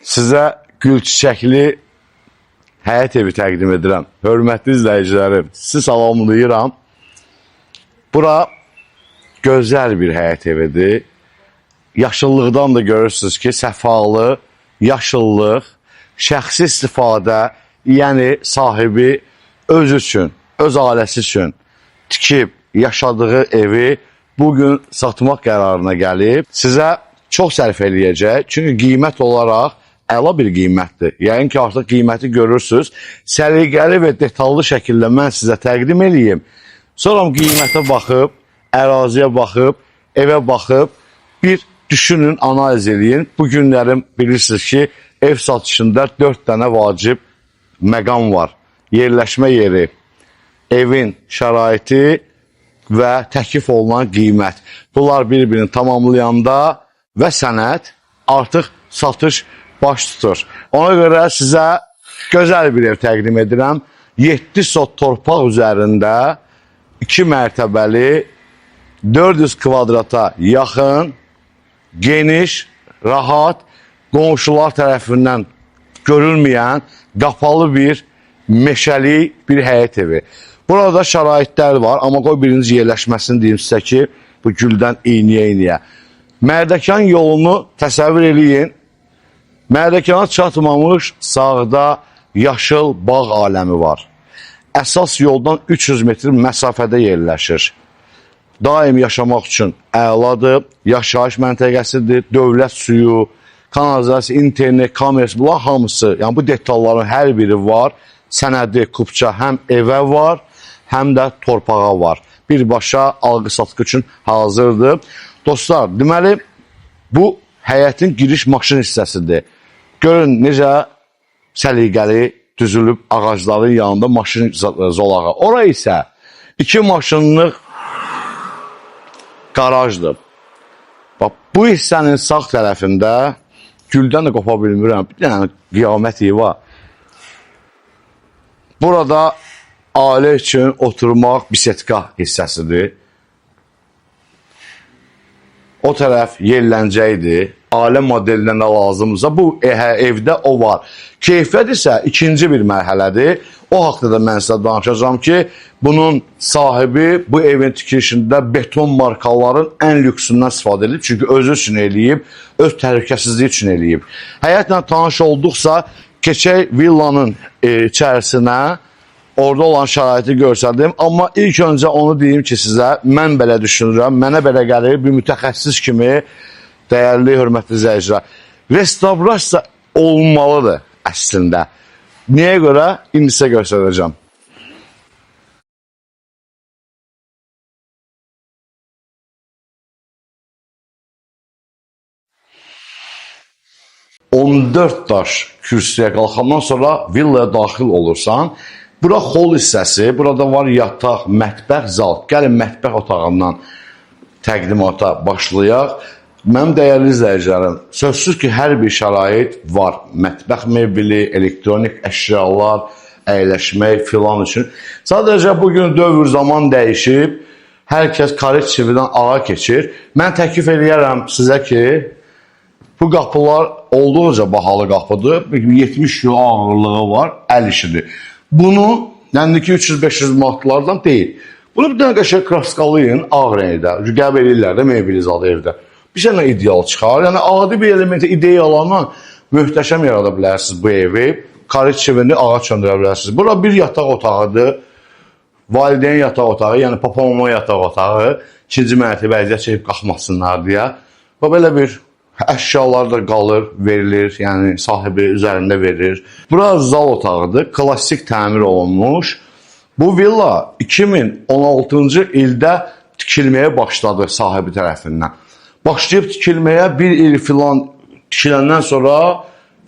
Sizə gül çiçəkli həyət evi təqdim edirəm. Hörmətli izləyicilərim, sizi salamlayıram. Bura gözəl bir həyət evidir. Yaşıllıqdan da görürsünüz ki, səfalı, yaşıllıq, şəxsi istifadə, yəni sahibi öz üçün, öz ailəsi üçün tikib yaşadığı evi bugün satmaq qərarına gəlib. Sizə çox sərf eləyəcək, çünki qiymət olaraq əla bir qiymətdir. Yəqin ki, artıq qiyməti görürsünüz. Səliqəli və detallı şəkildə mən sizə təqdim edeyim. Sonra qiymətə baxıb, əraziyə baxıb, evə baxıb, bir düşünün, analiz edin. Bu günlərim bilirsiniz ki, ev satışında 4 dənə vacib məqam var. Yerləşmə yeri, evin şəraiti və təklif olunan qiymət. Bunlar bir-birini tamamlayanda və sənəd artıq satış baş tutur. Ona görə sizə gözəl bir ev təqdim edirəm. 7 sot torpaq üzərində 2 mərtəbəli 400 kvadrata yaxın, geniş, rahat, qonşular tərəfindən görülməyən, qapalı bir, meşəli bir həyət evi. Burada şəraitlər var, amma qoy birinci yerləşməsini deyim sizə ki, bu güldən iyniyə-iyniyə. Mərdəkan yolunu təsəvvür eləyin. Mərdəkana çatmamış sağda yaşıl bağ aləmi var. Əsas yoldan 300 metr məsafədə yerləşir. Daim yaşamaq üçün əladır, yaşayış məntəqəsidir, dövlət suyu, kanalizasiya, internet, komers, bunlar hamısı, yəni bu detalların hər biri var. Sənədi, kupça həm evə var, həm də torpağa var. Birbaşa alqı-satqı üçün hazırdır. Dostlar, deməli, bu həyətin giriş maşın hissəsidir. Görün necə səliqəli düzülüb ağacların yanında maşın zolağı. Ora isə 2 maşınlıq qarajdır. Bax, bu hissənin sağ tərəfində güldən də qopa bilmirəm. Bir dənə qiyamət evi var. Burada ailə üçün oturmaq bisetka hissəsidir. O tərəf yerləncəkdir. Ailə modelinə nə lazımdırsa, bu evdə o var. Keyfiyyət isə ikinci bir mərhələdir. O haqda da mən sizə danışacağım ki, bunun sahibi bu evin tikilişində beton markaların ən lüksündən istifadə edib. Çünki özü üçün eləyib, öz təhlükəsizliyi üçün eləyib. Həyətlə tanış olduqsa, keçək villanın içərisinə, orada olan şəraiti görsədim. Amma ilk öncə onu deyim ki, sizə, mən belə düşünürəm, mənə belə gəlir, bir mütəxəssis kimi, dəyərli, hörmətli izləyicilər, restavrasiya olmalıdır əslində. Niyə görə? İndi sizə göstərəcəm. ...14 daş kürsüyə qalxandan sonra villaya daxil olursan, bura xol hissəsi, burada var yataq, mətbəx, zal. Gəlin mətbəx otağından təqdimata başlayaq. Mənim dəyərli izləyicilərim, sözsüz ki, hər bir şərait var. Mətbəx mebeli, elektronik əşyalar, əyləşmək filan üçün. Sadəcə bugün dövr zaman dəyişib, hər kəs karet çividən ağa keçir. Mən təklif edərəm sizə ki, bu qapılar olduqca bahalı qapıdır. 70 kilo ağırlığı var, əl işidir. Bunu, yəni ki, 300-500 manatlardan deyil. Bunu bir dənə qəşəng kraskalayın ağ rəngdə. Qəb edirlər də mebelizadı evdə. Bir sənə ideal çıxar. Yəni, adi bir elementi ideyalarla möhtəşəm yarada bilərsiniz bu evi. Karet çivini ağa çöndürə bilərsiniz. Bura bir yataq otağıdır. Valideyn yataq otağı, yəni papamama yataq otağı. İkinci mərtəbə əziyyət çəkib qalxmasınlar deyə. Və belə bir əşyalar da qalır, verilir. Yəni, sahibi üzərində verir. Bura zal otağıdır. Klassik təmir olunmuş. Bu villa 2016-cı ildə tikilməyə başladı sahibi tərəfindən. Başlayıb tikilməyə bir il filan tikiləndən sonra,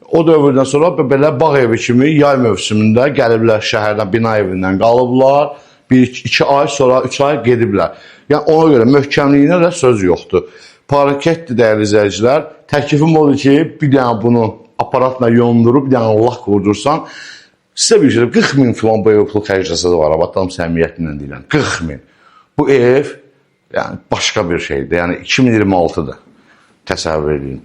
o dövrdən sonra belə bağ evi kimi yay mövsümündə gəliblər şəhərdən, bina evindən qalıblar. 1-2 ay sonra 3 ay gediblər. Yəni ona görə möhkəmliyinə də söz yoxdur. Paraketdir dəyərli izləyicilər. Təklifim odur ki, bir dənə bunu aparatla yondurub, bir dənə lak vurdursan, sizə bir şey, 40 min filan bu ev pul xərcləsə də var, tam səmiyyətinlə deyilən, 40 min. Bu ev, yəni başqa bir şeydir, yəni 2026-dır, təsəvvür edin.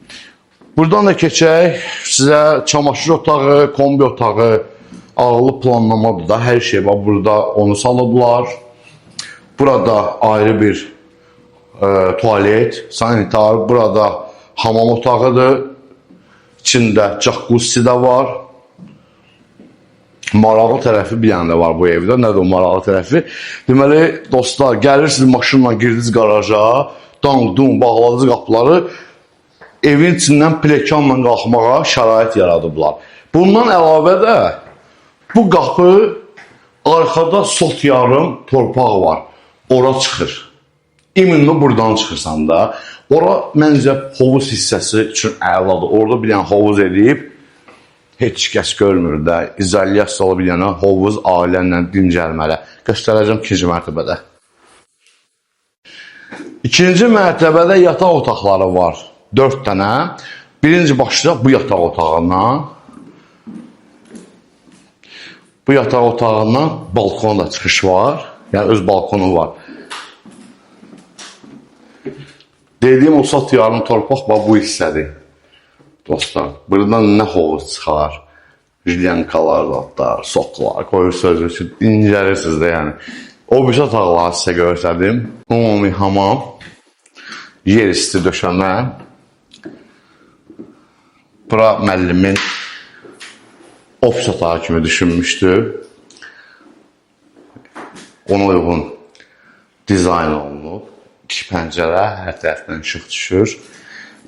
Buradan da keçək. Sizə çamaşır otağı, kombi otağı, ağlı planlamadır da. Hər şey var. Burada onu salıblar. Burada ayrı bir tualet, sanitar. Burada hamam otağıdır. İçində jacuzzi də var. Maraqlı tərəfi bir yanda var bu evdə. Nədir o maraqlı tərəfi? Deməli, dostlar, gəlirsiniz maşınla, girdiniz qaraja, dang-dum, bağladınız qapıları, evin içindən plekanla qalxmağa şərait yaradıblar. Bundan əlavə də bu qapı arxada sot yarım torpaq var. Ora çıxır. İminli buradan çıxırsan da. Ora məncə hovuz hissəsi üçün əladır. Orada bir dənə hovuz edib, heç kəs görmür də, izolyasiyalı bir dənə hovuz ailənlə dincəlməli. Göstərəcəm ikinci mərtəbədə. İkinci mərtəbədə yataq otaqları var. 4 dənə. Birinci başlayaq bu yataq otağından. Bu yataq otağından balkona da çıxış var. Yəni öz balkonu var. Dediyim o sot yarım torpaq bu hissədir. Dostlar, buradan nə hovuz çıxar? Jilyankalar, zatlar, soklar, qoyursunuz üçün incəlirsiniz də yəni. O bir otaqları sizə göstərdim. Ümumi hamam, yer isti döşəmə. Bura müəllimin ofis otağı kimi düşünmüşdü. Ona uyğun dizayn olunub. 2 pəncərə, hər tərəfdən işıq düşür.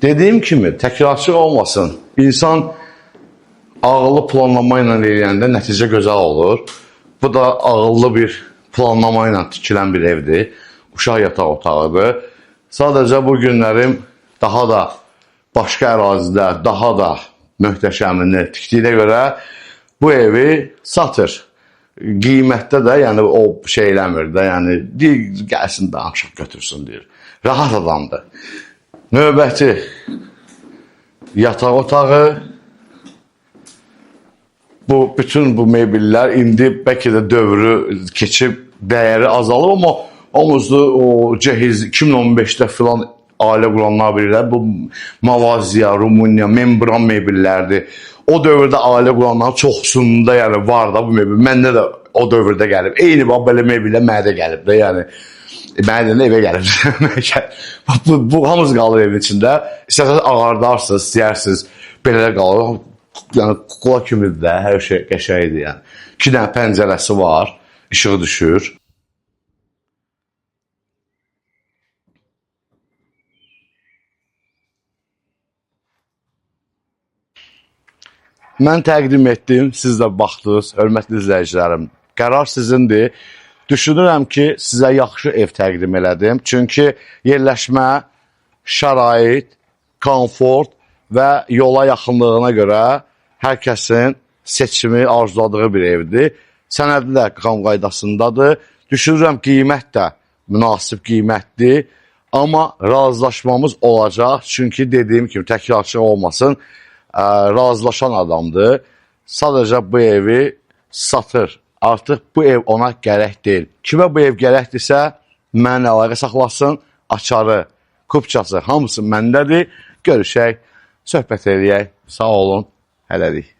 Dediyim kimi, təkrarçı olmasın. İnsan ağıllı planlama ilə eləyəndə nəticə gözəl olur. Bu da ağıllı bir planlama ilə tikilən bir evdir. Uşaq yataq otağıdır. Sadəcə bu günlərim daha da başqa ərazidə, daha da möhtəşəmini tikdiyinə görə bu evi satır. Qiymətdə də, yəni o şey eləmir də, yəni gəlsin danışıq götürsün deyir. Rahat adamdır. Növbəti yataq otağı. Bütün bu mebellər indi bəlkə də dövrü keçib, dəyəri azalıb, amma omuzlu o cehiz 2015-də filan ailə quranlar bilirlər. Bu Mavaziya, Rumıniya, membran mebellərdir. O dövrdə ailə quranların çoxsunda yəni var da bu mebel. Məndə də o dövrdə gəlib. Eyni bax belə mebellər mənə də gəlib də, yəni. Mənə də evə gəlib. Bu hamısı qalır evin içində. İstəsəniz ağardarsınız, istəyirsiniz, belə qalır. Yəni kukla kimidir də, hər şey qəşəngdir yəni. 2 dənə pəncərəsi var, işığı düşür. Mən təqdim etdim, siz də baxdınız, hörmətli izləyicilərim. Qərar sizindir. Düşünürəm ki, sizə yaxşı ev təqdim elədim. Çünki yerləşmə, şərait, komfort və yola yaxınlığına görə hər kəsin seçimi, arzuladığı bir evdir. Sənədi də qan qaydasındadır. Düşünürəm qiymət də münasib qiymətdir. Amma razılaşmamız olacaq. Çünki dediyim kimi təkrarçı olmasın. Razılaşan adamdır. Sadəcə bu evi satır. Artıq bu ev ona gərək deyil. Kimə bu ev gərəkdirsə, mənə əlaqə saxlasın, açarı, kupçası, hamısı məndədir. Görüşək, söhbət eləyək. Sağ olun, hələlik.